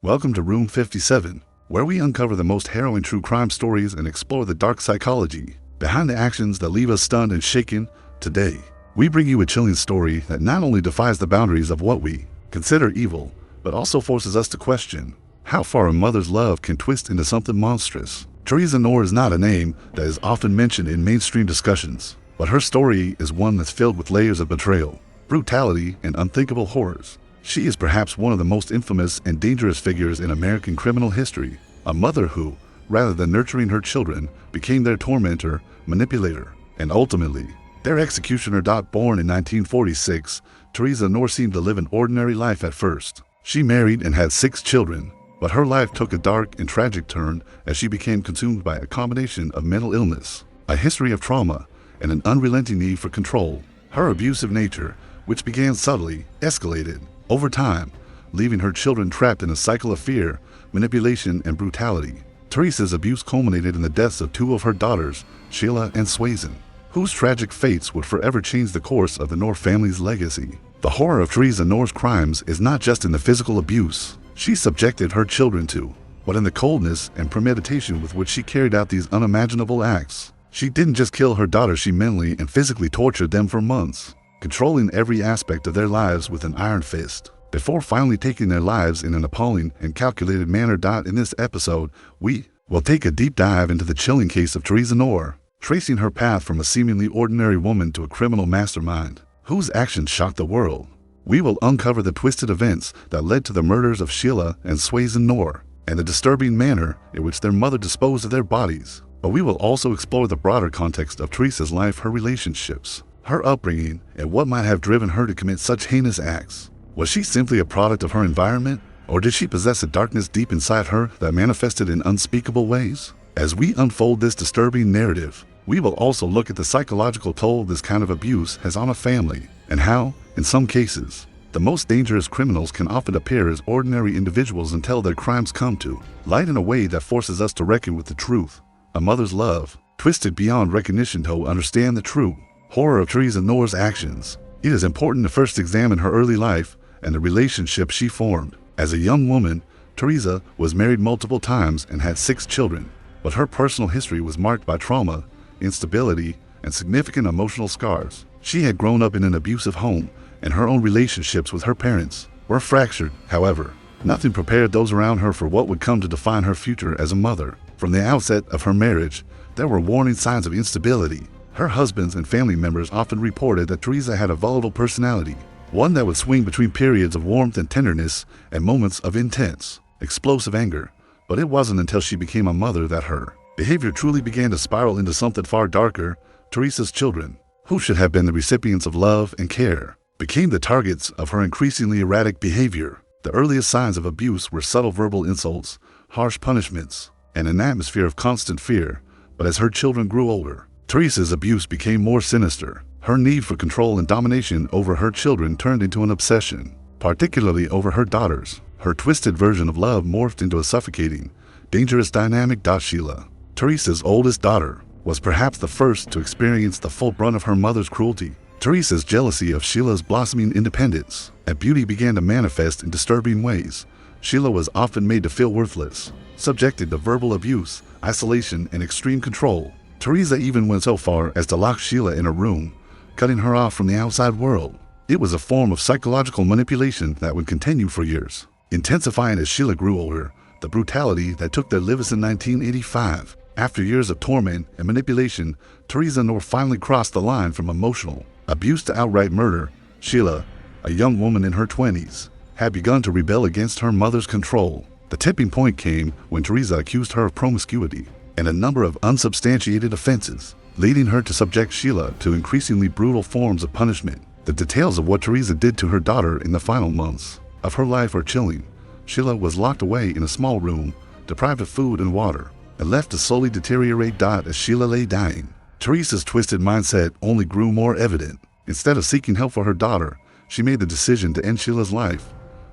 Welcome to Room 57, where we uncover the most harrowing true crime stories and explore the dark psychology behind the actions that leave us stunned and shaken. Today, we bring you a chilling story that not only defies the boundaries of what we consider evil, but also forces us to question how far a mother's love can twist into something monstrous. Theresa Knorr is not a name that is often mentioned in mainstream discussions, but her story is one that's filled with layers of betrayal, brutality, and unthinkable horrors. She is perhaps one of the most infamous and dangerous figures in American criminal history, a mother who, rather than nurturing her children, became their tormentor, manipulator, and ultimately, their executioner. Born in 1946, Theresa Knorr seemed to live an ordinary life at first. She married and had 6 children, but her life took a dark and tragic turn as she became consumed by a combination of mental illness, a history of trauma, and an unrelenting need for control. Her abusive nature, which began subtly, escalated over time, leaving her children trapped in a cycle of fear, manipulation, and brutality. Theresa's abuse culminated in the deaths of 2 of her daughters, Sheila and Suesan, whose tragic fates would forever change the course of the Knorr family's legacy. The horror of Theresa Knorr's crimes is not just in the physical abuse she subjected her children to, but in the coldness and premeditation with which she carried out these unimaginable acts. She didn't just kill her daughters, she mentally and physically tortured them for months, controlling every aspect of their lives with an iron fist, before finally taking their lives in an appalling and calculated manner. In this episode, we will take a deep dive into the chilling case of Theresa Knorr, tracing her path from a seemingly ordinary woman to a criminal mastermind whose actions shocked the world. We will uncover the twisted events that led to the murders of Sheila and Suesan Knorr, and the disturbing manner in which their mother disposed of their bodies. But we will also explore the broader context of Theresa's life, her relationships, her upbringing, and what might have driven her to commit such heinous acts. Was she simply a product of her environment, or did she possess a darkness deep inside her that manifested in unspeakable ways? As we unfold this disturbing narrative, we will also look at the psychological toll this kind of abuse has on a family, and how, in some cases, the most dangerous criminals can often appear as ordinary individuals until their crimes come to light in a way that forces us to reckon with the truth. A mother's love, twisted beyond recognition. To understand the true horror of Theresa Knorr's actions, it is important to first examine her early life and the relationship she formed. As a young woman, Theresa was married multiple times and had 6 children, but her personal history was marked by trauma, instability, and significant emotional scars. She had grown up in an abusive home, and her own relationships with her parents were fractured. However, nothing prepared those around her for what would come to define her future as a mother. From the outset of her marriage, there were warning signs of instability. Her husbands and family members often reported that Theresa had a volatile personality, one that would swing between periods of warmth and tenderness and moments of intense, explosive anger. But it wasn't until she became a mother that her behavior truly began to spiral into something far darker. Theresa's children, who should have been the recipients of love and care, became the targets of her increasingly erratic behavior. The earliest signs of abuse were subtle verbal insults, harsh punishments, and an atmosphere of constant fear. But as her children grew older, Theresa's abuse became more sinister. Her need for control and domination over her children turned into an obsession, particularly over her daughters. Her twisted version of love morphed into a suffocating, dangerous dynamic. Sheila, Theresa's oldest daughter, was perhaps the first to experience the full brunt of her mother's cruelty. Theresa's jealousy of Sheila's blossoming independence and beauty began to manifest in disturbing ways. Sheila was often made to feel worthless, subjected to verbal abuse, isolation, and extreme control. Theresa even went so far as to lock Sheila in a room, cutting her off from the outside world. It was a form of psychological manipulation that would continue for years, intensifying as Sheila grew older. The brutality that took their lives in 1985. After years of torment and manipulation, Theresa Knorr finally crossed the line from emotional abuse to outright murder. Sheila, a young woman in her 20s, had begun to rebel against her mother's control. The tipping point came when Theresa accused her of promiscuity and a number of unsubstantiated offenses, leading her to subject Sheila to increasingly brutal forms of punishment. The details of what Theresa did to her daughter in the final months of her life are chilling. Sheila was locked away in a small room, deprived of food and water, and left to slowly deteriorate. As Sheila lay dying, Theresa's twisted mindset only grew more evident. Instead of seeking help for her daughter, she made the decision to end Sheila's life.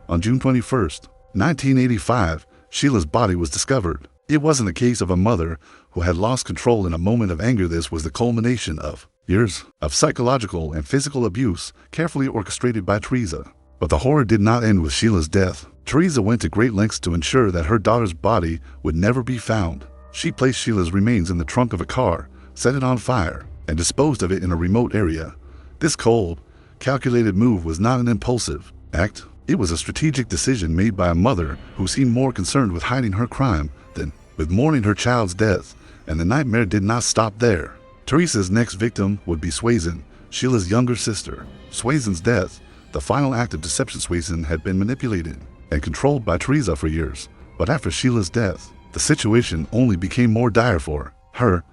On June 21st, 1985, Sheila's body was discovered. It wasn't the case of a mother who had lost control in a moment of anger. This was the culmination of years of psychological and physical abuse carefully orchestrated by Theresa. But the horror did not end with Sheila's death. Theresa went to great lengths to ensure that her daughter's body would never be found. She placed Sheila's remains in the trunk of a car, set it on fire, and disposed of it in a remote area. This cold, calculated move was not an impulsive act. It was a strategic decision made by a mother who seemed more concerned with hiding her crime than with mourning her child's death, and the nightmare did not stop there. Theresa's next victim would be Suesan, Sheila's younger sister. Suesan's death, the final act of deception. Suesan had been manipulated and controlled by Theresa for years, but after Sheila's death, the situation only became more dire for her.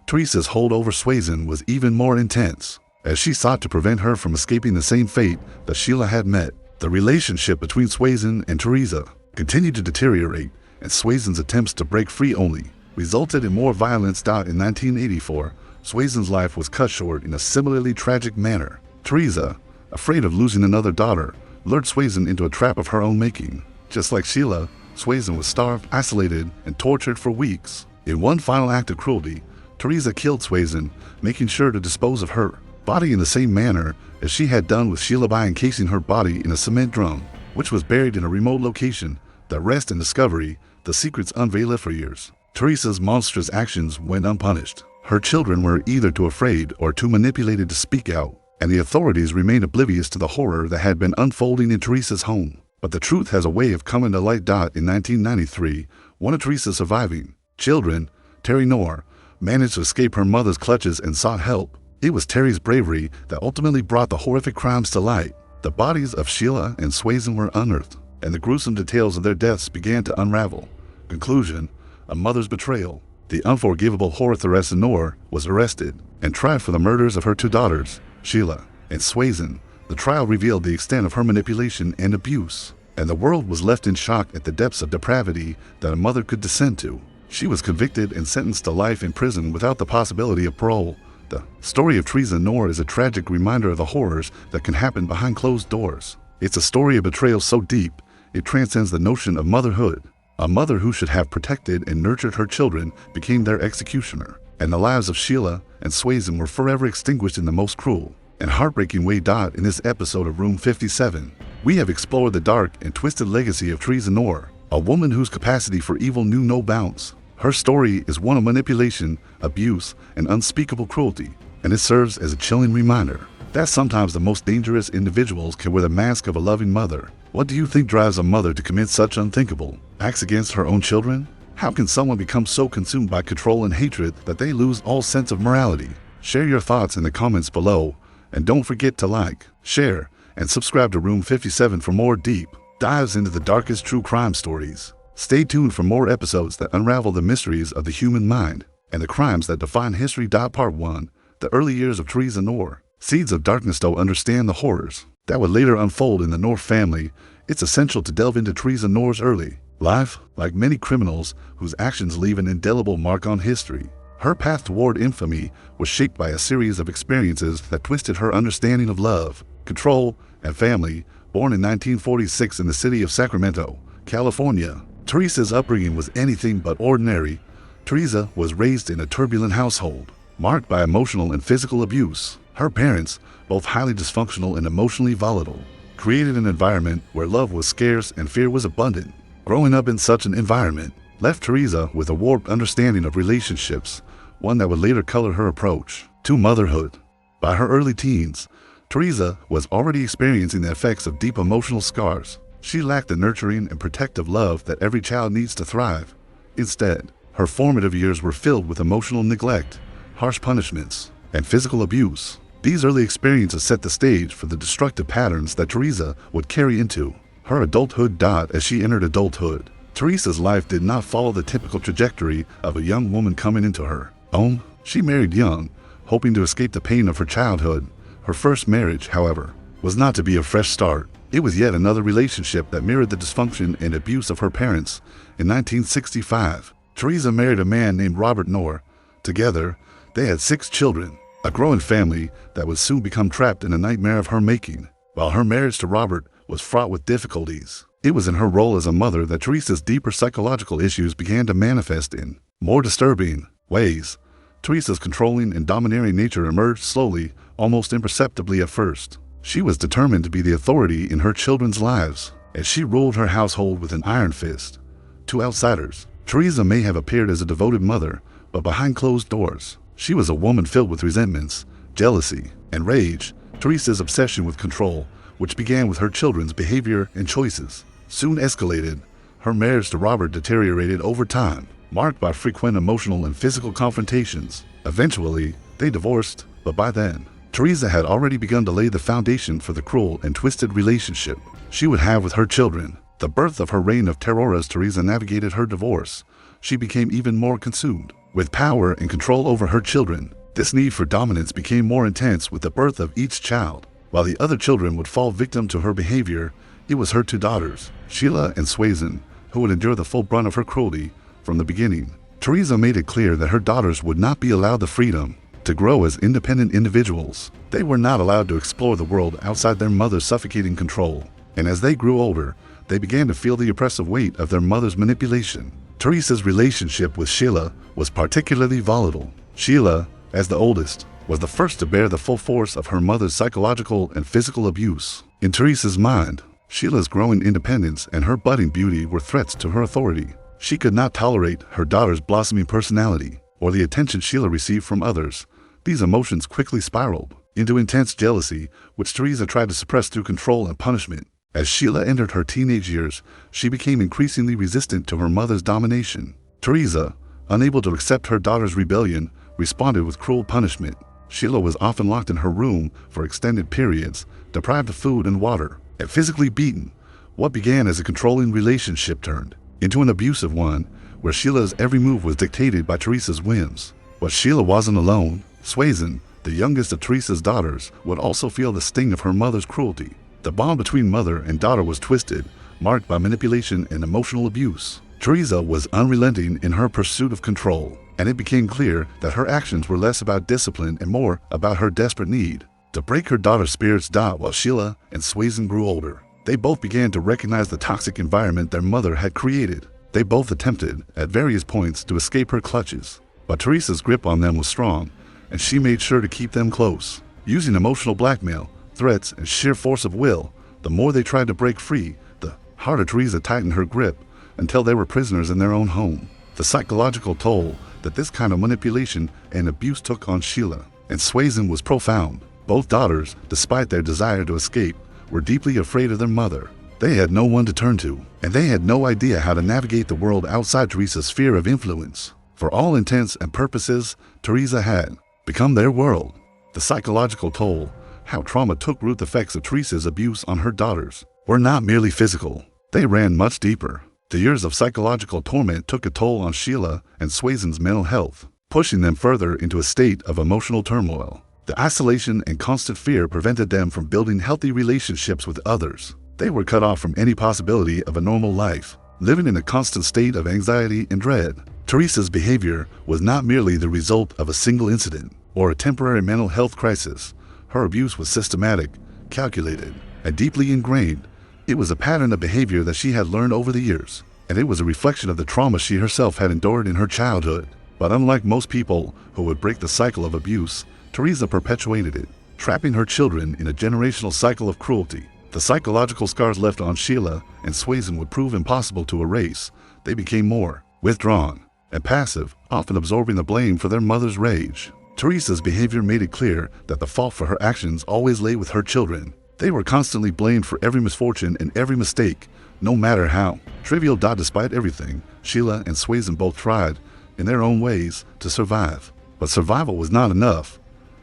Theresa's hold over Suesan was even more intense, as she sought to prevent her from escaping the same fate that Sheila had met. The relationship between Suesan and Theresa continued to deteriorate, and Suesan's attempts to break free only resulted in more violence. In 1984, Suesan's life was cut short in a similarly tragic manner. Theresa, afraid of losing another daughter, lured Suesan into a trap of her own making. Just like Sheila, Suesan was starved, isolated, and tortured for weeks. In one final act of cruelty, Theresa killed Suesan, making sure to dispose of her body in the same manner as she had done with Sheila by encasing her body in a cement drum, which was buried in a remote location. That rest in discovery, the secrets unveiled for years. Theresa's monstrous actions went unpunished. Her children were either too afraid or too manipulated to speak out, and the authorities remained oblivious to the horror that had been unfolding in Theresa's home. But the truth has a way of coming to light. In 1993, one of Theresa's surviving children, Theresa Knorr, managed to escape her mother's clutches and sought help. It was Terry's bravery that ultimately brought the horrific crimes to light. The bodies of Sheila and Suesan were unearthed, and the gruesome details of their deaths began to unravel. Conclusion: a mother's betrayal. The unforgivable horror. Theresa Knorr was arrested and tried for the murders of her two daughters, Sheila and Suesan. The trial revealed the extent of her manipulation and abuse, and the world was left in shock at the depths of depravity that a mother could descend to. She was convicted and sentenced to life in prison without the possibility of parole. The story of Theresa Knorr is a tragic reminder of the horrors that can happen behind closed doors. It's a story of betrayal so deep, it transcends the notion of motherhood. A mother who should have protected and nurtured her children became their executioner, and the lives of Sheila and Suesan were forever extinguished in the most cruel and heartbreaking way. In this episode of Room 57, we have explored the dark and twisted legacy of Theresa Knorr, a woman whose capacity for evil knew no bounds. Her story is one of manipulation, abuse, and unspeakable cruelty, and it serves as a chilling reminder that sometimes the most dangerous individuals can wear the mask of a loving mother. What do you think drives a mother to commit such unthinkable acts against her own children? How can someone become so consumed by control and hatred that they lose all sense of morality? Share your thoughts in the comments below, and don't forget to like, share, and subscribe to Room 57 for more deep dives into the darkest true crime stories. Stay tuned for more episodes that unravel the mysteries of the human mind and the crimes that define history. Part 1. The early years of Theresa Knorr. Seeds of darkness. To understand the horrors that would later unfold in the Knorr family, it's essential to delve into Theresa Knorr's early life. Like many criminals whose actions leave an indelible mark on history, her path toward infamy was shaped by a series of experiences that twisted her understanding of love, control, and family. Born in 1946 in the city of Sacramento, California, Theresa's upbringing was anything but ordinary. Theresa was raised in a turbulent household, marked by emotional and physical abuse. Her parents, both highly dysfunctional and emotionally volatile, created an environment where love was scarce and fear was abundant. Growing up in such an environment left Theresa with a warped understanding of relationships, one that would later color her approach to motherhood. By her early teens, Theresa was already experiencing the effects of deep emotional scars. She lacked the nurturing and protective love that every child needs to thrive. Instead, her formative years were filled with emotional neglect, harsh punishments, and physical abuse. These early experiences set the stage for the destructive patterns that Theresa would carry into her adulthood. As she entered adulthood, Theresa's life did not follow the typical trajectory of a young woman coming into her own. She married young, hoping to escape the pain of her childhood. Her first marriage, however, was not to be a fresh start. It was yet another relationship that mirrored the dysfunction and abuse of her parents. In 1965, Theresa married a man named Robert Knorr. Together, they had 6 children, a growing family that would soon become trapped in a nightmare of her making. While her marriage to Robert was fraught with difficulties, it was in her role as a mother that Theresa's deeper psychological issues began to manifest in more disturbing ways. Theresa's controlling and domineering nature emerged slowly, almost imperceptibly at first. She was determined to be the authority in her children's lives, as she ruled her household with an iron fist. To outsiders, Theresa may have appeared as a devoted mother, but behind closed doors, she was a woman filled with resentments, jealousy, and rage. Theresa's obsession with control, which began with her children's behavior and choices, soon escalated. Her marriage to Robert deteriorated over time, marked by frequent emotional and physical confrontations. Eventually, they divorced, but by then, Theresa had already begun to lay the foundation for the cruel and twisted relationship she would have with her children. The birth of her reign of terror. As Theresa navigated her divorce, she became even more consumed with power and control over her children. This need for dominance became more intense with the birth of each child. While the other children would fall victim to her behavior, it was her two daughters, Sheila and Suesan, who would endure the full brunt of her cruelty. From the beginning, Theresa made it clear that her daughters would not be allowed the freedom to grow as independent individuals. They were not allowed to explore the world outside their mother's suffocating control. And as they grew older, they began to feel the oppressive weight of their mother's manipulation. Theresa's relationship with Sheila was particularly volatile. Sheila, as the oldest, was the first to bear the full force of her mother's psychological and physical abuse. In Theresa's mind, Sheila's growing independence and her budding beauty were threats to her authority. She could not tolerate her daughter's blossoming personality or the attention Sheila received from others. These emotions quickly spiraled into intense jealousy, which Theresa tried to suppress through control and punishment. As Sheila entered her teenage years, she became increasingly resistant to her mother's domination. Theresa, unable to accept her daughter's rebellion, responded with cruel punishment. Sheila was often locked in her room for extended periods, deprived of food and water, and physically beaten. What began as a controlling relationship turned into an abusive one, where Sheila's every move was dictated by Theresa's whims. But Sheila wasn't alone. Suesan, the youngest of Theresa's daughters, would also feel the sting of her mother's cruelty. The bond between mother and daughter was twisted, marked by manipulation and emotional abuse. Theresa was unrelenting in her pursuit of control, and it became clear that her actions were less about discipline and more about her desperate need to break her daughter's spirits. While Sheila and Suesan grew older, they both began to recognize the toxic environment their mother had created. They both attempted, at various points, to escape her clutches, but Theresa's grip on them was strong, and she made sure to keep them close. Using emotional blackmail, threats, and sheer force of will, the more they tried to break free, the harder Theresa tightened her grip until they were prisoners in their own home. The psychological toll that this kind of manipulation and abuse took on Sheila and Suesan was profound. Both daughters, despite their desire to escape, were deeply afraid of their mother. They had no one to turn to, and they had no idea how to navigate the world outside Theresa's sphere of influence. For all intents and purposes, Theresa had become their world. The psychological toll, how trauma took root. The effects of Theresa's abuse on her daughters were not merely physical. They ran much deeper. The years of psychological torment took a toll on Sheila and Suesan's mental health, pushing them further into a state of emotional turmoil. The isolation and constant fear prevented them from building healthy relationships with others. They were cut off from any possibility of a normal life, living in a constant state of anxiety and dread. Theresa's behavior was not merely the result of a single incident or a temporary mental health crisis. Her abuse was systematic, calculated, and deeply ingrained. It was a pattern of behavior that she had learned over the years, and it was a reflection of the trauma she herself had endured in her childhood. But unlike most people who would break the cycle of abuse, Theresa perpetuated it, trapping her children in a generational cycle of cruelty. The psychological scars left on Sheila and Suesan would prove impossible to erase. They became more withdrawn and passive, often absorbing the blame for their mother's rage. Theresa's behavior made it clear that the fault for her actions always lay with her children. They were constantly blamed for every misfortune and every mistake, no matter how trivial. Despite everything, Sheila and Suesan both tried, in their own ways, to survive. But survival was not enough.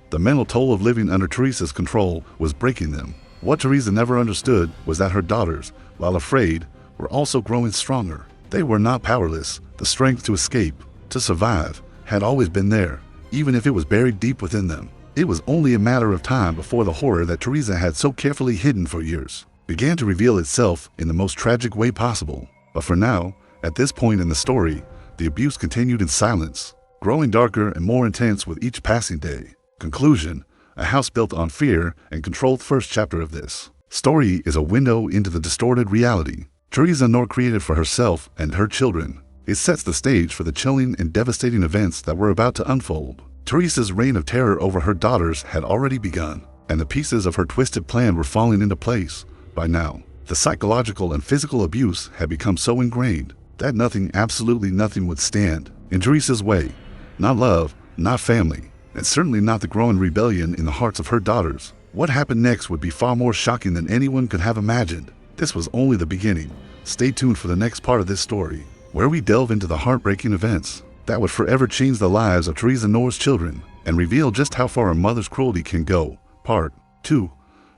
The mental toll of living under Theresa's control was breaking them. What Theresa never understood was that her daughters, while afraid, were also growing stronger. They were not powerless. The strength to escape, to survive, had always been there, even if it was buried deep within them. It was only a matter of time before the horror that Theresa had so carefully hidden for years began to reveal itself in the most tragic way possible. But for now, at this point in the story, the abuse continued in silence, growing darker and more intense with each passing day. Conclusion: a house built on fear and control. First chapter of this story is a window into the distorted reality Theresa Knorr created for herself and her children. It sets the stage for the chilling and devastating events that were about to unfold. Theresa's reign of terror over her daughters had already begun, and the pieces of her twisted plan were falling into place. By now, The psychological and physical abuse had become so ingrained that nothing, absolutely nothing, would stand in Theresa's way. Not love, not family, and certainly not the growing rebellion in the hearts of her daughters. What happened next would be far more shocking than anyone could have imagined. This was only the beginning. Stay tuned for the next part of this story, where we delve into the heartbreaking events that would forever change the lives of Theresa Knorr's children and reveal just how far a mother's cruelty can go. Part 2.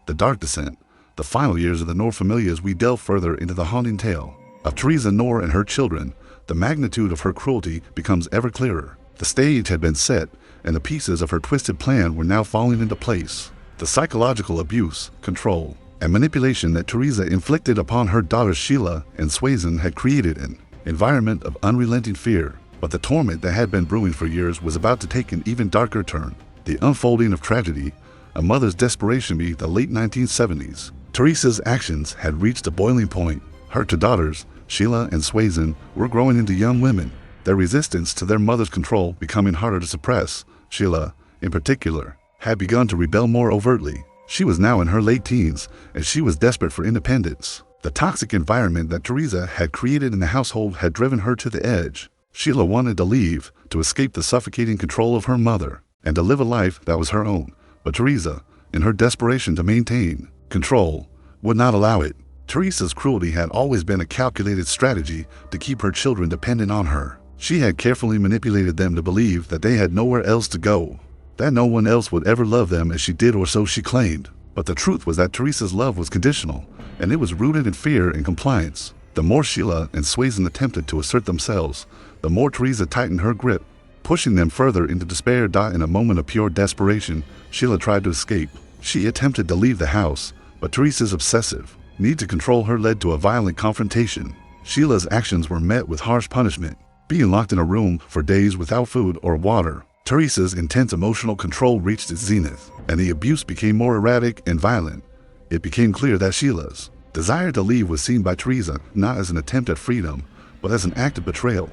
The Dark Descent. The final years of the Knorr family. As we delve further into the haunting tale of Theresa Knorr and her children, the magnitude of her cruelty becomes ever clearer. The stage had been set, and the pieces of her twisted plan were now falling into place. The psychological abuse, control, and manipulation that Theresa inflicted upon her daughters Sheila and Suesan had created an environment of unrelenting fear. But the torment that had been brewing for years was about to take an even darker turn. The unfolding of tragedy, a mother's desperation. By the late 1970s, Theresa's actions had reached a boiling point. Her two daughters, Sheila and Suesan, were growing into young women, their resistance to their mother's control becoming harder to suppress. Sheila, in particular, had begun to rebel more overtly. She was now in her late teens, and she was desperate for independence. The toxic environment that Theresa had created in the household had driven her to the edge. Sheila wanted to leave, to escape the suffocating control of her mother, and to live a life that was her own. But Theresa, in her desperation to maintain control, would not allow it. Theresa's cruelty had always been a calculated strategy to keep her children dependent on her. She had carefully manipulated them to believe that they had nowhere else to go, that no one else would ever love them as she did, or so she claimed. But the truth was that Theresa's love was conditional, and it was rooted in fear and compliance. The more Sheila and Suesan attempted to assert themselves, the more Theresa tightened her grip, pushing them further into despair. In a moment of pure desperation, Sheila tried to escape. She attempted to leave the house, but Theresa's obsessive need to control her led to a violent confrontation. Sheila's actions were met with harsh punishment, being locked in a room for days without food or water. Theresa's intense emotional control reached its zenith, and the abuse became more erratic and violent. It became clear that Sheila's desire to leave was seen by Theresa not as an attempt at freedom, but as an act of betrayal.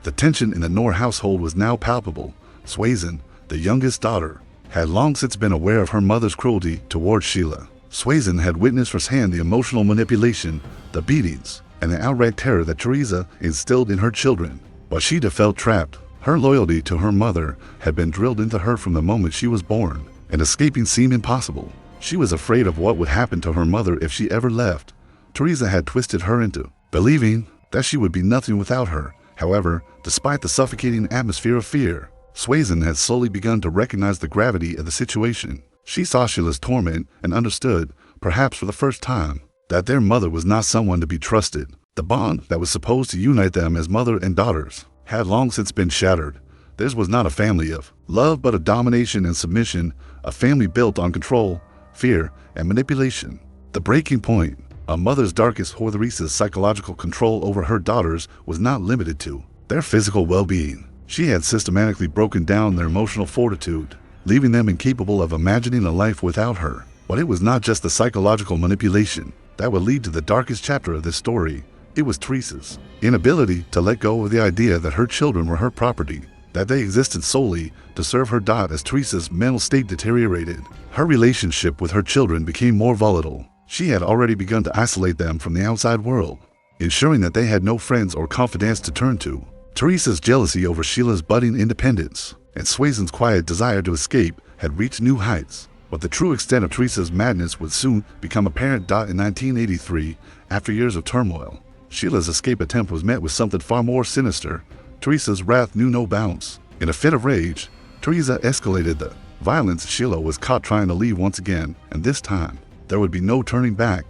The tension in the Knorr household was now palpable. Suesan, the youngest daughter, had long since been aware of her mother's cruelty towards Sheila. Suesan had witnessed firsthand the emotional manipulation, the beatings, and the outright terror that Theresa instilled in her children. But Sheila felt trapped. Her loyalty to her mother had been drilled into her from the moment she was born, and escaping seemed impossible. She was afraid of what would happen to her mother if she ever left. Theresa had twisted her into believing that she would be nothing without her. However, despite the suffocating atmosphere of fear, Suesan had slowly begun to recognize the gravity of the situation. She saw Sheila's torment and understood, perhaps for the first time, that their mother was not someone to be trusted. The bond that was supposed to unite them as mother and daughters had long since been shattered. Theirs was not a family of love, but of domination and submission, a family built on control, fear, and manipulation. The breaking point, a mother's darkest horror. Theresa's psychological control over her daughters was not limited to their physical well-being. She had systematically broken down their emotional fortitude, leaving them incapable of imagining a life without her. But it was not just the psychological manipulation that would lead to the darkest chapter of this story. It was Theresa's inability to let go of the idea that her children were her property, that they existed solely to serve her. As Theresa's mental state deteriorated, her relationship with her children became more volatile. She had already begun to isolate them from the outside world, ensuring that they had no friends or confidants to turn to. Theresa's jealousy over Sheila's budding independence and Suesan's quiet desire to escape had reached new heights. But the true extent of Theresa's madness would soon become apparent. In 1983, after years of turmoil, Sheila's escape attempt was met with something far more sinister. Theresa's wrath knew no bounds. In a fit of rage, Theresa escalated the violence. Sheila was caught trying to leave once again, and this time, there would be no turning back.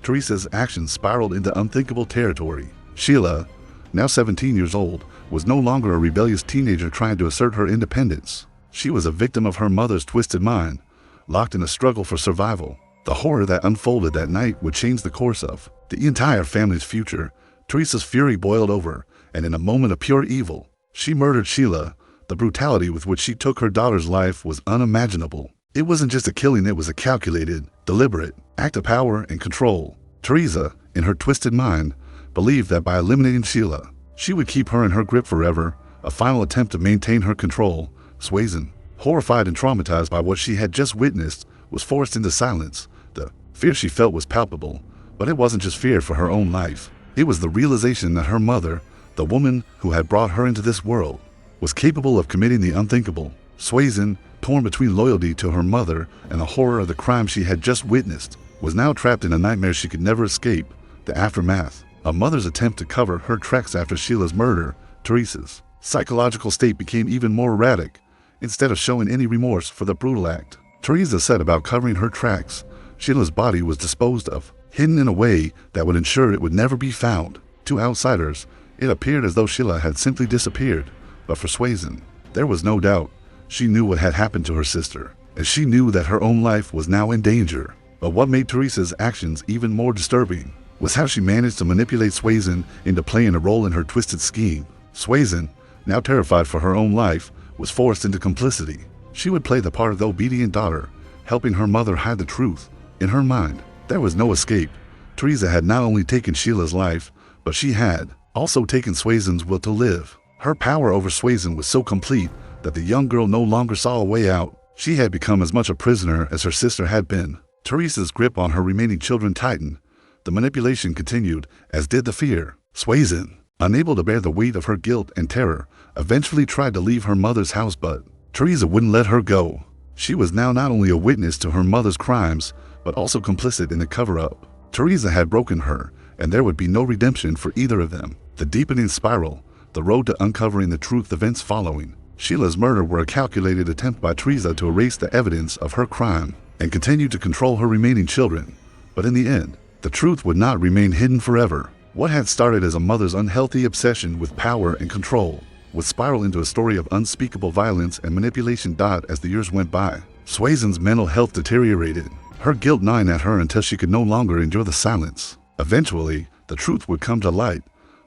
Theresa's actions spiraled into unthinkable territory. Sheila, now 17 years old, was no longer a rebellious teenager trying to assert her independence. She was a victim of her mother's twisted mind, locked in a struggle for survival. The horror that unfolded that night would change the course of the entire family's future. Theresa's fury boiled over, and in a moment of pure evil, she murdered Sheila. The brutality with which she took her daughter's life was unimaginable. It wasn't just a killing, it was a calculated, deliberate act of power and control. Theresa, in her twisted mind, believed that by eliminating Sheila, she would keep her in her grip forever, a final attempt to maintain her control. Suesan, horrified and traumatized by what she had just witnessed, was forced into silence. The fear she felt was palpable, But it wasn't just fear for her own life. It was the realization that her mother, the woman who had brought her into this world, was capable of committing the unthinkable. Suesan, torn between loyalty to her mother and the horror of the crime she had just witnessed, was now trapped in a nightmare she could never escape, the aftermath. A mother's attempt to cover her tracks after Sheila's murder. Theresa's psychological state became even more erratic. Instead of showing any remorse for the brutal act, Theresa set about covering her tracks. Sheila's body was disposed of, hidden in a way that would ensure it would never be found. To outsiders, it appeared as though Sheila had simply disappeared, but for Suesan, there was no doubt. She knew what had happened to her sister, and she knew that her own life was now in danger. But what made Theresa's actions even more disturbing was how she managed to manipulate Suesan into playing a role in her twisted scheme. Suesan, now terrified for her own life, was forced into complicity. She would play the part of the obedient daughter, helping her mother hide the truth. In her mind, there was no escape. Theresa had not only taken Sheila's life, but she had also taken Suesan's will to live. Her power over Suesan was so complete that the young girl no longer saw a way out. She had become as much a prisoner as her sister had been. Theresa's grip on her remaining children tightened. The manipulation continued, as did the fear. Suesan, unable to bear the weight of her guilt and terror, eventually tried to leave her mother's house, but Theresa wouldn't let her go. She was now not only a witness to her mother's crimes, but also complicit in the cover-up. Theresa had broken her, and there would be no redemption for either of them. The deepening spiral, the road to uncovering the truth, events following Sheila's murder were a calculated attempt by Theresa to erase the evidence of her crime and continue to control her remaining children. But in the end, the truth would not remain hidden forever. What had started as a mother's unhealthy obsession with power and control would spiral into a story of unspeakable violence and manipulation. As the years went by, Suesan's mental health deteriorated, her guilt gnawing at her until she could no longer endure the silence. Eventually, the truth would come to light,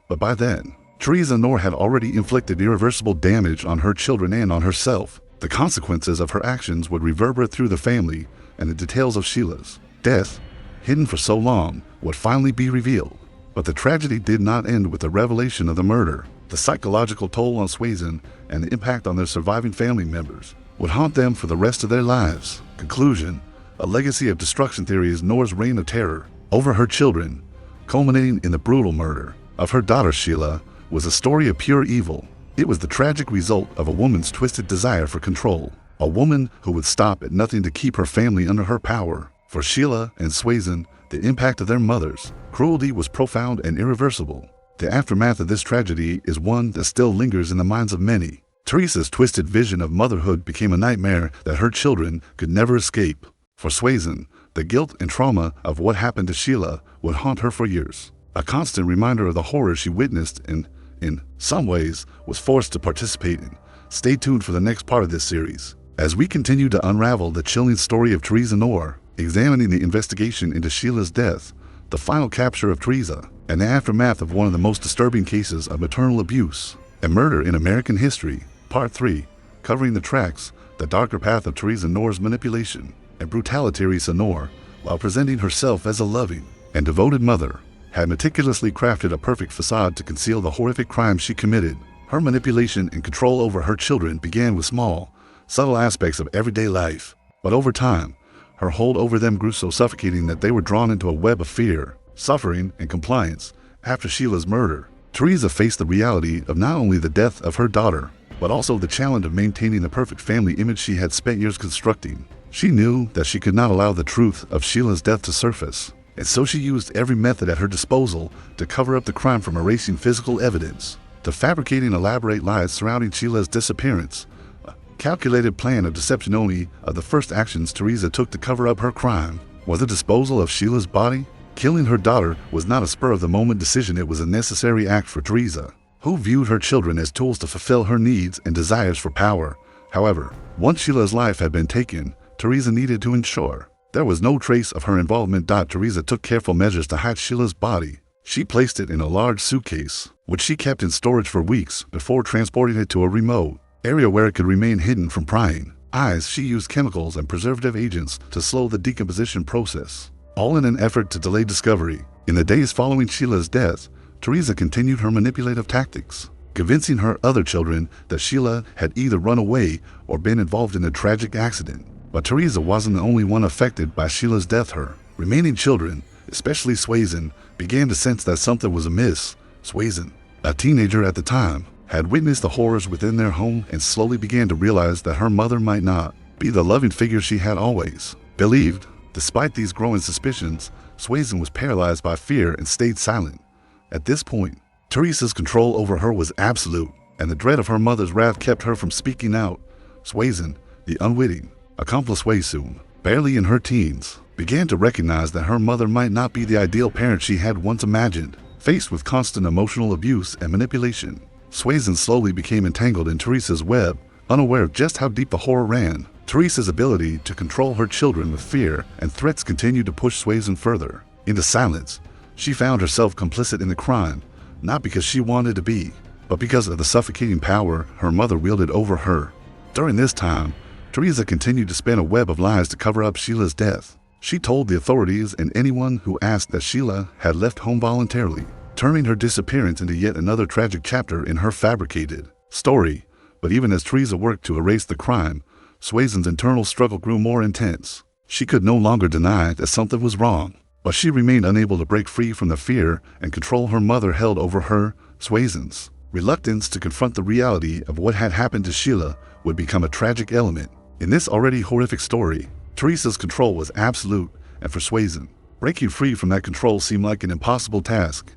but by then, Theresa Knorr had already inflicted irreversible damage on her children and on herself. The consequences of her actions would reverberate through the family, and the details of Sheila's death, hidden for so long, would finally be revealed. But the tragedy did not end with the revelation of the murder. The psychological toll on Suesan and the impact on their surviving family members would haunt them for the rest of their lives. Conclusion: a legacy of destruction. Theresa Knorr's reign of terror over her children, culminating in the brutal murder of her daughter Sheila, was a story of pure evil. It was the tragic result of a woman's twisted desire for control, a woman who would stop at nothing to keep her family under her power. For Sheila and Suesan, the impact of their mother's cruelty was profound and irreversible. The aftermath of this tragedy is one that still lingers in the minds of many. Theresa's twisted vision of motherhood became a nightmare that her children could never escape. For Suesan, the guilt and trauma of what happened to Sheila would haunt her for years, a constant reminder of the horror she witnessed and, in some ways, was forced to participate in. Stay tuned for the next part of this series, as we continue to unravel the chilling story of Theresa Knorr, examining the investigation into Sheila's death, the final capture of Theresa, and the aftermath of one of the most disturbing cases of maternal abuse and murder in American history. Part 3, covering the tracks, the darker path of Theresa Knorr's manipulation and brutality. Theresa Knorr, while presenting herself as a loving and devoted mother, had meticulously crafted a perfect facade to conceal the horrific crimes she committed. Her manipulation and control over her children began with small, subtle aspects of everyday life, but over time, her hold over them grew so suffocating that they were drawn into a web of fear, suffering, and compliance. After Sheila's murder, Theresa faced the reality of not only the death of her daughter, but also the challenge of maintaining the perfect family image she had spent years constructing. She knew that she could not allow the truth of Sheila's death to surface, and so she used every method at her disposal to cover up the crime, from erasing physical evidence to fabricating elaborate lies surrounding Sheila's disappearance. A calculated plan of deception. Only of the first actions Theresa took to cover up her crime was the disposal of Sheila's body. Killing her daughter was not a spur-of-the-moment decision. It was a necessary act for Theresa, who viewed her children as tools to fulfill her needs and desires for power. However, once Sheila's life had been taken, Theresa needed to ensure there was no trace of her involvement. Theresa took careful measures to hide Sheila's body. She placed it in a large suitcase, which she kept in storage for weeks before transporting it to a remote area where it could remain hidden from prying eyes. She used chemicals and preservative agents to slow the decomposition process, all in an effort to delay discovery. In the days following Sheila's death, Theresa continued her manipulative tactics, convincing her other children that Sheila had either run away or been involved in a tragic accident. But Theresa wasn't the only one affected by Sheila's death. Her remaining children, especially Suesan, began to sense that something was amiss. Suesan, a teenager at the time, had witnessed the horrors within their home and slowly began to realize that her mother might not be the loving figure she had always believed. Despite these growing suspicions, Suesan was paralyzed by fear and stayed silent. At this point, Theresa's control over her was absolute, and the dread of her mother's wrath kept her from speaking out. Suesan, the unwitting, accomplice Suesan, barely in her teens, began to recognize that her mother might not be the ideal parent she had once imagined. Faced with constant emotional abuse and manipulation, Suesan slowly became entangled in Theresa's web, unaware of just how deep the horror ran. Theresa's ability to control her children with fear and threats continued to push Suesan further into silence. She found herself complicit in the crime, not because she wanted to be, but because of the suffocating power her mother wielded over her. During this time, Theresa continued to spin a web of lies to cover up Sheila's death. She told the authorities and anyone who asked that Sheila had left home voluntarily, turning her disappearance into yet another tragic chapter in her fabricated story. But even as Theresa worked to erase the crime, Suesan's internal struggle grew more intense. She could no longer deny that something was wrong, but she remained unable to break free from the fear and control her mother held over her. Suesan's reluctance to confront the reality of what had happened to Sheila would become a tragic element in this already horrific story. Theresa's control was absolute, and for Suesan, breaking free from that control seemed like an impossible task.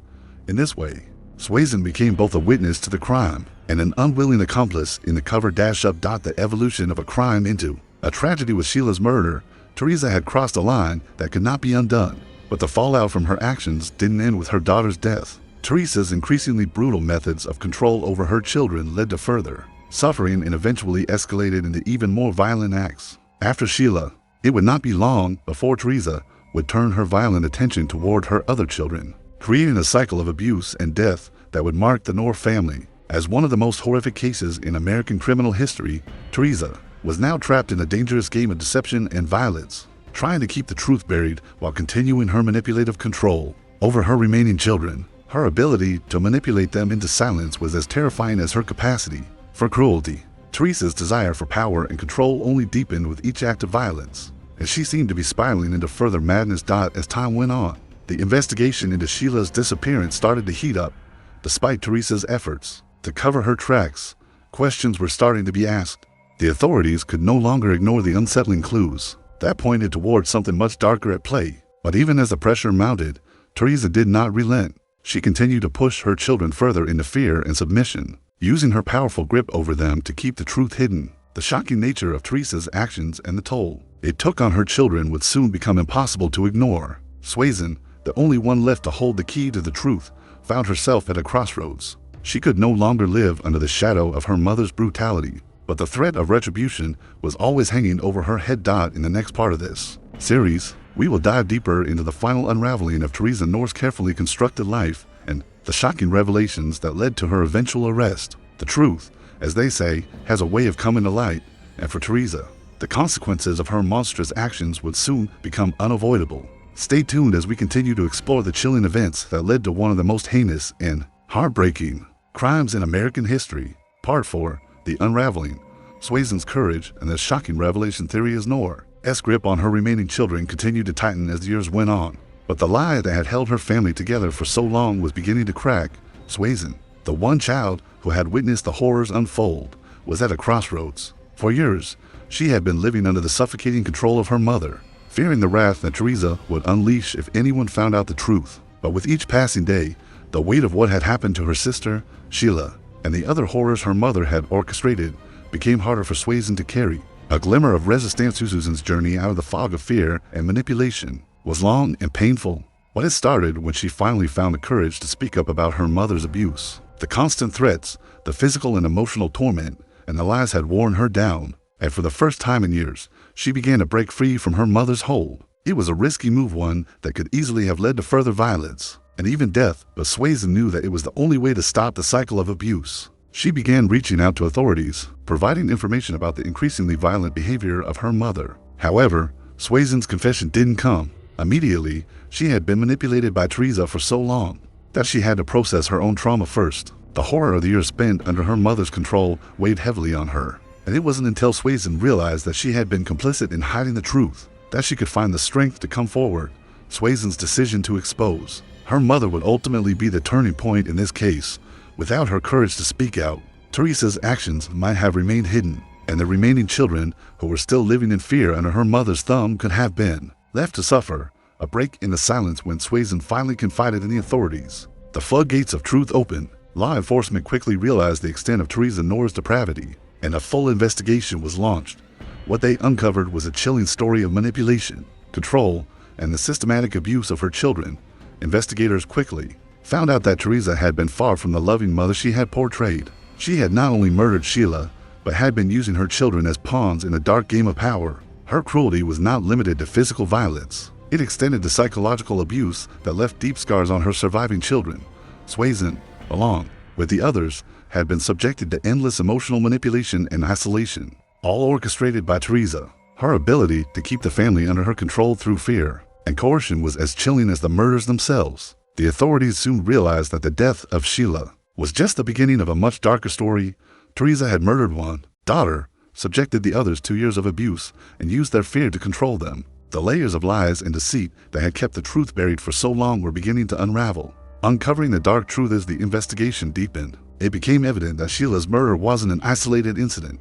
In this way, Suesan became both a witness to the crime and an unwilling accomplice in the cover-up. The evolution of a crime into a tragedy with Sheila's murder. Theresa had crossed a line that could not be undone, but the fallout from her actions didn't end with her daughter's death. Theresa's increasingly brutal methods of control over her children led to further suffering and eventually escalated into even more violent acts. After Sheila, it would not be long before Theresa would turn her violent attention toward her other children, creating a cycle of abuse and death that would mark the Knorr family as one of the most horrific cases in American criminal history. Theresa was now trapped in a dangerous game of deception and violence, trying to keep the truth buried while continuing her manipulative control over her remaining children. Her ability to manipulate them into silence was as terrifying as her capacity for cruelty. Theresa's desire for power and control only deepened with each act of violence, and she seemed to be spiraling into further madness. As time went on, the investigation into Sheila's disappearance started to heat up. Despite Theresa's efforts to cover her tracks, questions were starting to be asked. The authorities could no longer ignore the unsettling clues that pointed towards something much darker at play. But even as the pressure mounted, Theresa did not relent. She continued to push her children further into fear and submission, using her powerful grip over them to keep the truth hidden. The shocking nature of Theresa's actions and the toll it took on her children would soon become impossible to ignore. Suesan, the only one left to hold the key to the truth, found herself at a crossroads. She could no longer live under the shadow of her mother's brutality, but the threat of retribution was always hanging over her head. In the next part of this series, we will dive deeper into the final unraveling of Theresa Knorr's carefully constructed life and the shocking revelations that led to her eventual arrest. The truth, as they say, has a way of coming to light, and for Theresa, the consequences of her monstrous actions would soon become unavoidable. Stay tuned as we continue to explore the chilling events that led to one of the most heinous and heartbreaking crimes in American history. Part 4, The Unraveling. Suesan's courage and the shocking revelation. Theresa Knorr's grip on her remaining children continued to tighten as the years went on. But the lie that had held her family together for so long was beginning to crack. Suesan, the one child who had witnessed the horrors unfold, was at a crossroads. For years, she had been living under the suffocating control of her mother, fearing the wrath that Theresa would unleash if anyone found out the truth. But with each passing day, the weight of what had happened to her sister, Sheila, and the other horrors her mother had orchestrated became harder for Suesan to carry. A glimmer of resistance. Suesan's journey out of the fog of fear and manipulation was long and painful, but it started when she finally found the courage to speak up about her mother's abuse. The constant threats, the physical and emotional torment, and the lies had worn her down, and for the first time in years, she began to break free from her mother's hold. It was a risky move, one that could easily have led to further violence and even death, but Suesan knew that it was the only way to stop the cycle of abuse. She began reaching out to authorities, providing information about the increasingly violent behavior of her mother. However, Suesan's confession didn't come immediately. She had been manipulated by Theresa for so long that she had to process her own trauma first. The horror of the years spent under her mother's control weighed heavily on her, and it wasn't until Suesan realized that she had been complicit in hiding the truth that she could find the strength to come forward. Suesan's decision to expose. Her mother would ultimately be the turning point in this case. Without her courage to speak out, Theresa's actions might have remained hidden, and the remaining children, who were still living in fear under her mother's thumb, could have been left to suffer. A break in the silence when Suesan finally confided in the authorities. The floodgates of truth opened. Law enforcement quickly realized the extent of Theresa Knorr's depravity, and a full investigation was launched. What they uncovered was a chilling story of manipulation, control, and the systematic abuse of her children. Investigators quickly found out that Theresa had been far from the loving mother she had portrayed. She had not only murdered Sheila, but had been using her children as pawns in a dark game of power. Her cruelty was not limited to physical violence. It extended to psychological abuse that left deep scars on her surviving children. Suesan, along with the others, had been subjected to endless emotional manipulation and isolation, all orchestrated by Theresa. Her ability to keep the family under her control through fear and coercion was as chilling as the murders themselves. The authorities soon realized that the death of Sheila was just the beginning of a much darker story. Theresa had murdered one daughter, subjected the others to years of abuse, and used their fear to control them. The layers of lies and deceit that had kept the truth buried for so long were beginning to unravel. Uncovering the dark truth as the investigation deepened, it became evident that Sheila's murder wasn't an isolated incident.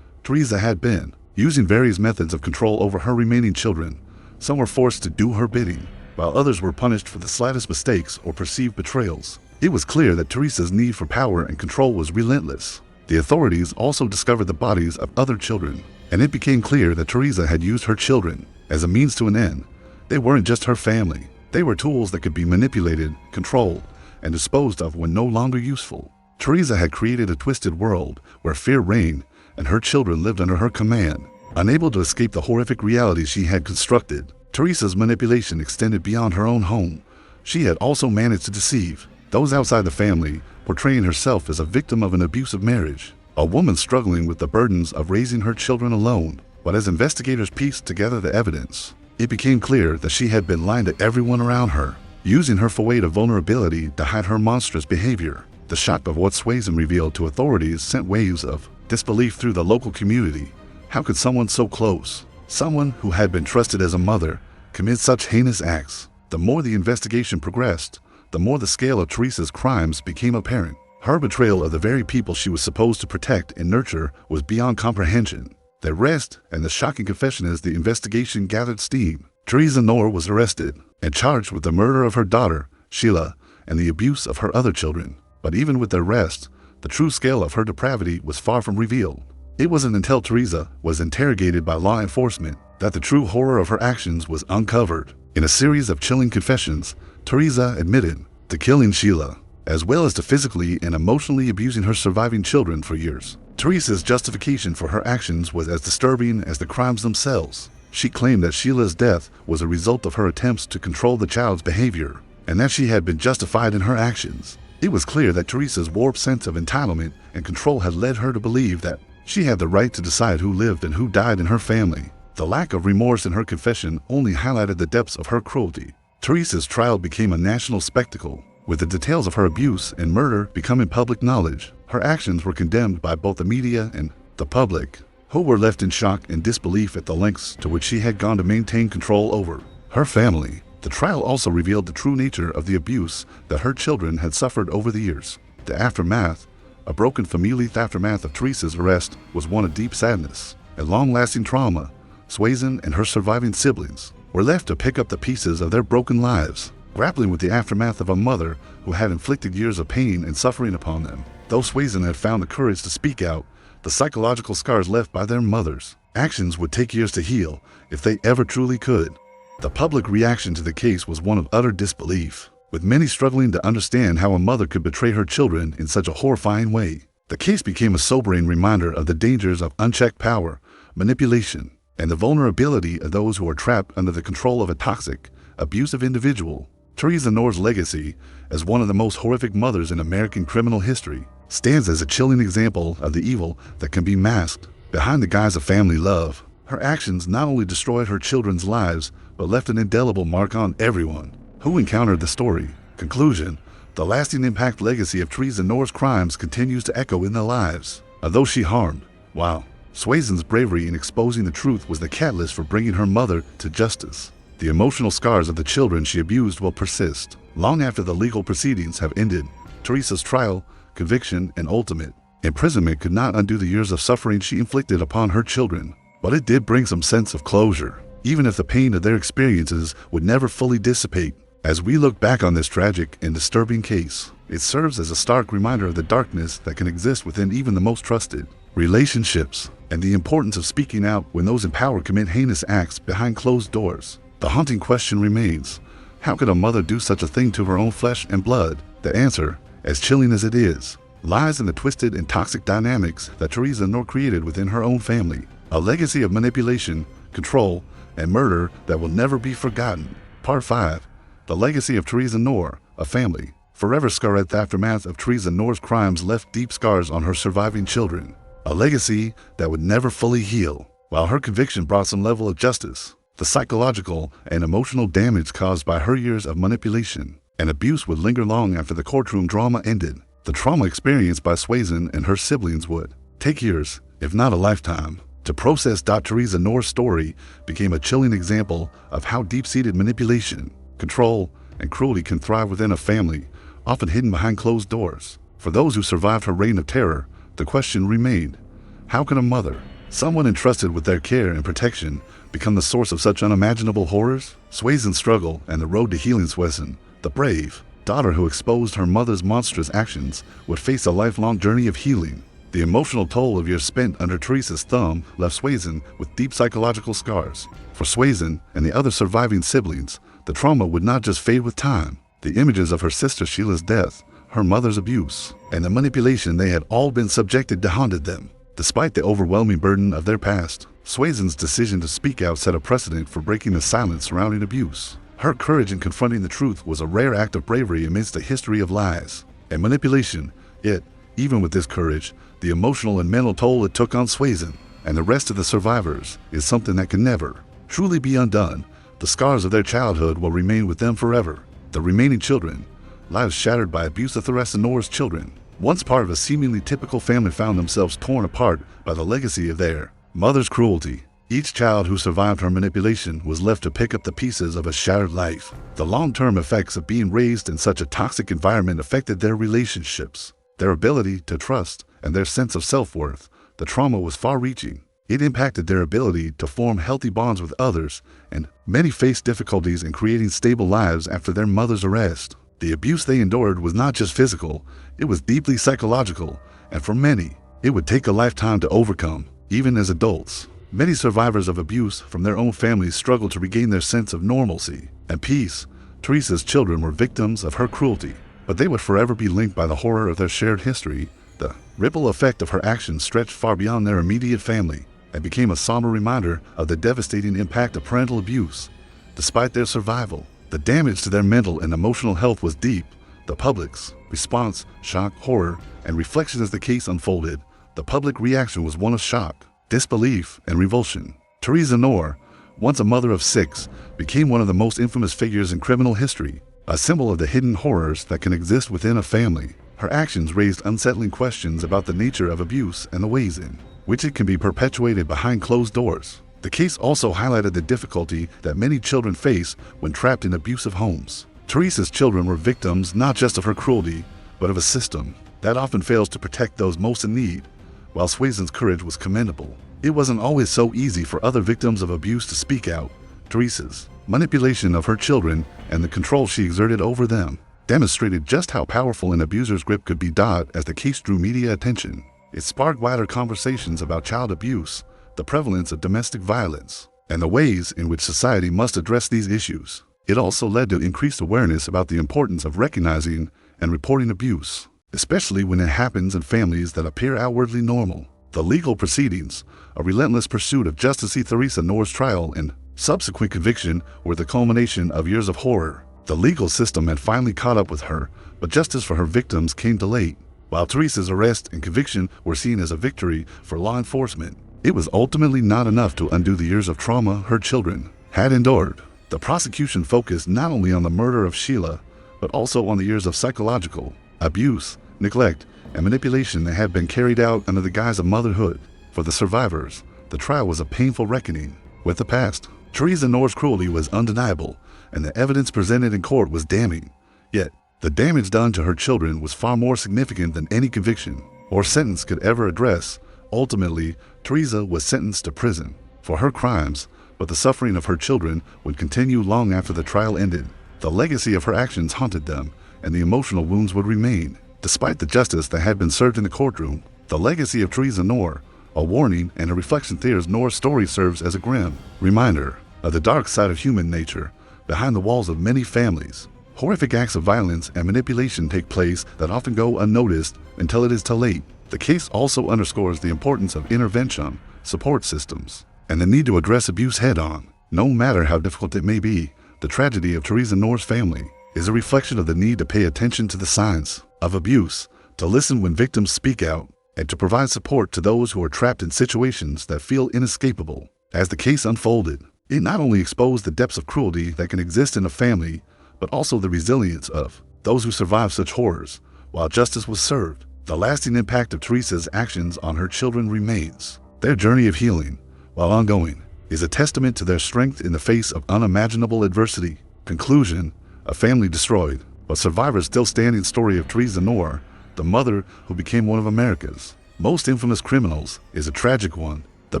Theresa had been using various methods of control over her remaining children. Some were forced to do her bidding, while others were punished for the slightest mistakes or perceived betrayals. It was clear that Theresa's need for power and control was relentless. The authorities also discovered the bodies of other children, and it became clear that Theresa had used her children as a means to an end. They weren't just her family. They were tools that could be manipulated, controlled, and disposed of when no longer useful. Theresa had created a twisted world where fear reigned, and her children lived under her command. Unable to escape the horrific reality she had constructed, Theresa's manipulation extended beyond her own home. She had also managed to deceive those outside the family, portraying herself as a victim of an abusive marriage, a woman struggling with the burdens of raising her children alone. But as investigators pieced together the evidence, it became clear that she had been lying to everyone around her, using her weight of vulnerability to hide her monstrous behavior. The shock of what Suesan revealed to authorities sent waves of disbelief through the local community. How could someone so close, someone who had been trusted as a mother, commit such heinous acts? The more the investigation progressed, the more the scale of Theresa's crimes became apparent. Her betrayal of the very people she was supposed to protect and nurture was beyond comprehension. The arrest and the shocking confession as the investigation gathered steam. Theresa Knorr was arrested and charged with the murder of her daughter, Sheila, and the abuse of her other children. But even with the arrest, the true scale of her depravity was far from revealed. It wasn't until Theresa was interrogated by law enforcement that the true horror of her actions was uncovered. In a series of chilling confessions, Theresa admitted to killing Sheila, as well as to physically and emotionally abusing her surviving children for years. Theresa's justification for her actions was as disturbing as the crimes themselves. She claimed that Sheila's death was a result of her attempts to control the child's behavior, and that she had been justified in her actions. It was clear that Theresa's warped sense of entitlement and control had led her to believe that she had the right to decide who lived and who died in her family. The lack of remorse in her confession only highlighted the depths of her cruelty. Theresa's trial became a national spectacle, with the details of her abuse and murder becoming public knowledge. Her actions were condemned by both the media and the public, who were left in shock and disbelief at the lengths to which she had gone to maintain control over her family. The trial also revealed the true nature of the abuse that her children had suffered over the years. The aftermath, a broken family aftermath of Theresa's arrest, was one of deep sadness and long-lasting trauma. Suesan and her surviving siblings were left to pick up the pieces of their broken lives, grappling with the aftermath of a mother who had inflicted years of pain and suffering upon them. Though Suesan had found the courage to speak out, the psychological scars left by their mother's actions would take years to heal, if they ever truly could. The public reaction to the case was one of utter disbelief, with many struggling to understand how a mother could betray her children in such a horrifying way. The case became a sobering reminder of the dangers of unchecked power, manipulation, and the vulnerability of those who are trapped under the control of a toxic, abusive individual. Theresa Knorr's legacy, as one of the most horrific mothers in American criminal history, stands as a chilling example of the evil that can be masked behind the guise of family love. Her actions not only destroyed her children's lives, but left an indelible mark on everyone who encountered the story. Conclusion: the lasting impact legacy of Theresa Knorr's crimes continues to echo in the lives of those she harmed. Wow. Suesan's bravery in exposing the truth was the catalyst for bringing her mother to justice. The emotional scars of the children she abused will persist. Long after the legal proceedings have ended, Theresa's trial, conviction, and ultimate imprisonment could not undo the years of suffering she inflicted upon her children. But it did bring some sense of closure, even if the pain of their experiences would never fully dissipate. As we look back on this tragic and disturbing case, it serves as a stark reminder of the darkness that can exist within even the most trusted relationships, and the importance of speaking out when those in power commit heinous acts behind closed doors. The haunting question remains, how could a mother do such a thing to her own flesh and blood? The answer, as chilling as it is, lies in the twisted and toxic dynamics that Theresa Knorr created within her own family. A legacy of manipulation, control, and murder that will never be forgotten. Part 5. The legacy of Theresa Knorr, a family forever scarred. The aftermath of Theresa Knorr's crimes left deep scars on her surviving children. A legacy that would never fully heal. While her conviction brought some level of justice, the psychological and emotional damage caused by her years of manipulation and abuse would linger long after the courtroom drama ended. The trauma experienced by Suesan and her siblings would take years, if not a lifetime, to process. Theresa Knorr's story became a chilling example of how deep-seated manipulation, control, and cruelty can thrive within a family, often hidden behind closed doors. For those who survived her reign of terror, the question remained, how can a mother, someone entrusted with their care and protection, become the source of such unimaginable horrors? Suesan's struggle and the road to healing. Suesan, the brave daughter who exposed her mother's monstrous actions, would face a lifelong journey of healing. The emotional toll of years spent under Theresa's thumb left Suesan with deep psychological scars. For Suesan and the other surviving siblings, the trauma would not just fade with time. The images of her sister Sheila's death, her mother's abuse, and the manipulation they had all been subjected to haunted them. Despite the overwhelming burden of their past, Suesan's decision to speak out set a precedent for breaking the silence surrounding abuse. Her courage in confronting the truth was a rare act of bravery amidst a history of lies and manipulation. Yet, even with this courage, the emotional and mental toll it took on Suesan and the rest of the survivors is something that can never truly be undone. The scars of their childhood will remain with them forever. The remaining children, lives shattered by abuse of Theresa Knorr's children, once part of a seemingly typical family, found themselves torn apart by the legacy of their mother's cruelty. Each child who survived her manipulation was left to pick up the pieces of a shattered life. The long-term effects of being raised in such a toxic environment affected their relationships, their ability to trust, and their sense of self-worth. The trauma was far-reaching. It impacted their ability to form healthy bonds with others, and many faced difficulties in creating stable lives after their mother's arrest. The abuse they endured was not just physical, it was deeply psychological, and for many, it would take a lifetime to overcome. Even as adults, many survivors of abuse from their own families struggled to regain their sense of normalcy and peace. Theresa's children were victims of her cruelty, but they would forever be linked by the horror of their shared history. The ripple effect of her actions stretched far beyond their immediate family and became a somber reminder of the devastating impact of parental abuse. Despite their survival, the damage to their mental and emotional health was deep. The public's response, shock, horror, and reflection as the case unfolded. The public reaction was one of shock, disbelief, and revulsion. Theresa Knorr, once a mother of 6, became one of the most infamous figures in criminal history, a symbol of the hidden horrors that can exist within a family. Her actions raised unsettling questions about the nature of abuse and the ways in which it can be perpetuated behind closed doors. The case also highlighted the difficulty that many children face when trapped in abusive homes. Theresa's children were victims not just of her cruelty, but of a system that often fails to protect those most in need. While Suesan's courage was commendable, it wasn't always so easy for other victims of abuse to speak out. Theresa's manipulation of her children and the control she exerted over them demonstrated just how powerful an abuser's grip could be. As the case drew media attention, it sparked wider conversations about child abuse, the prevalence of domestic violence, and the ways in which society must address these issues. It also led to increased awareness about the importance of recognizing and reporting abuse, especially when it happens in families that appear outwardly normal. The legal proceedings, a relentless pursuit of justice. Theresa Knorr's trial and subsequent conviction were the culmination of years of horror. The legal system had finally caught up with her, but justice for her victims came too late. While Theresa's arrest and conviction were seen as a victory for law enforcement, it was ultimately not enough to undo the years of trauma her children had endured. The prosecution focused not only on the murder of Sheila, but also on the years of psychological abuse, neglect, and manipulation that had been carried out under the guise of motherhood. For the survivors, the trial was a painful reckoning with the past, Theresa Knorr's cruelty was undeniable, and the evidence presented in court was damning. Yet, the damage done to her children was far more significant than any conviction or sentence could ever address. Ultimately, Theresa was sentenced to prison for her crimes, but the suffering of her children would continue long after the trial ended. The legacy of her actions haunted them, and the emotional wounds would remain. Despite the justice that had been served in the courtroom, the legacy of Theresa Knorr, a warning and a reflection. Theresa Knorr's story serves as a grim reminder of the dark side of human nature behind the walls of many families. Horrific acts of violence and manipulation take place that often go unnoticed until it is too late. The case also underscores the importance of intervention, support systems, and the need to address abuse head-on. No matter how difficult it may be, the tragedy of Theresa Knorr's family is a reflection of the need to pay attention to the signs of abuse, to listen when victims speak out, and to provide support to those who are trapped in situations that feel inescapable. As the case unfolded, it not only exposed the depths of cruelty that can exist in a family, but also the resilience of those who survived such horrors while justice was served. The lasting impact of Theresa's actions on her children remains. Their journey of healing, while ongoing, is a testament to their strength in the face of unimaginable adversity. Conclusion: a family destroyed, but survivors still standing. Story of Theresa Knorr, the mother who became one of America's most infamous criminals, is a tragic one. The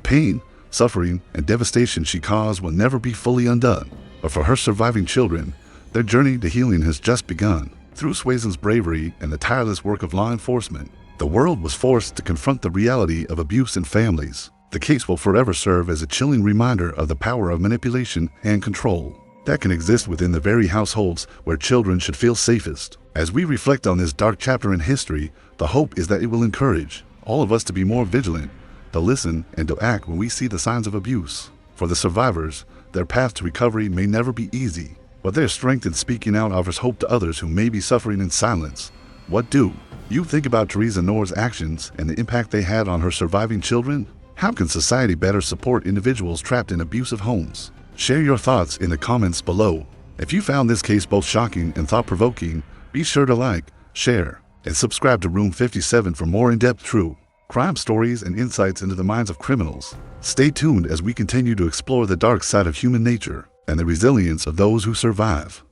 pain, suffering, and devastation she caused will never be fully undone. But for her surviving children, their journey to healing has just begun. Through Suesan's bravery and the tireless work of law enforcement, the world was forced to confront the reality of abuse in families. The case will forever serve as a chilling reminder of the power of manipulation and control that can exist within the very households where children should feel safest. As we reflect on this dark chapter in history, the hope is that it will encourage all of us to be more vigilant, to listen, and to act when we see the signs of abuse. For the survivors, their path to recovery may never be easy, but their strength in speaking out offers hope to others who may be suffering in silence. What do you think about Theresa Knorr's actions and the impact they had on her surviving children? How can society better support individuals trapped in abusive homes? Share your thoughts in the comments below. If you found this case both shocking and thought-provoking, be sure to like, share, and subscribe to Room 57 for more in-depth true crime stories and insights into the minds of criminals. Stay tuned as we continue to explore the dark side of human nature and the resilience of those who survive.